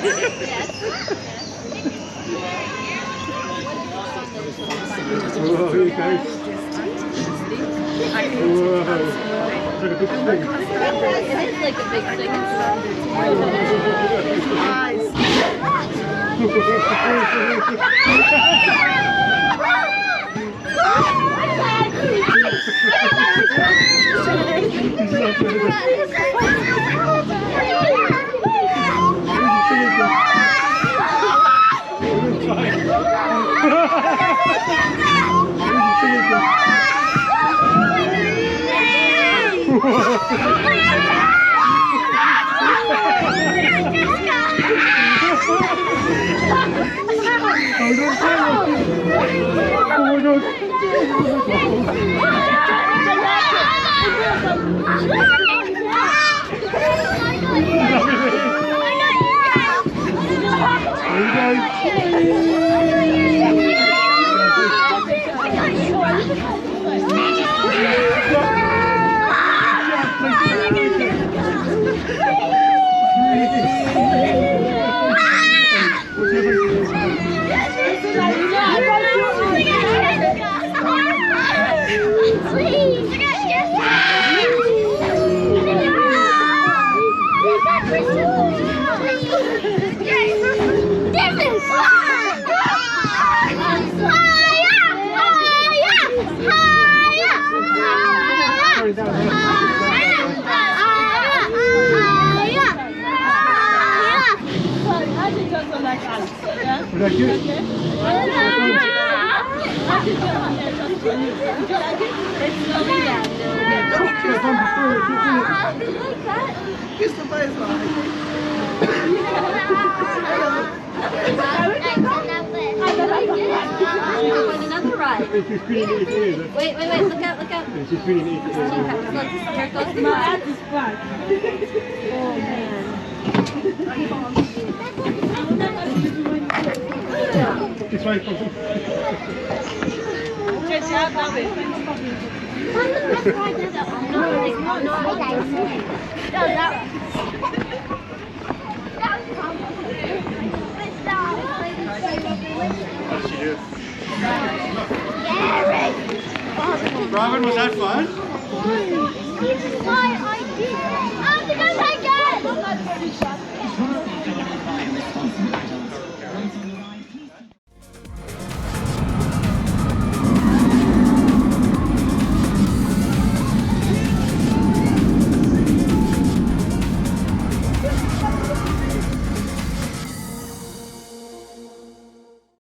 Oh, here it goes. Whoa. It's like a big thing. It is like a big thing. Wait, look out. She's feeling it. Here it goes. Oh, man. It's right. Robin, was that fun?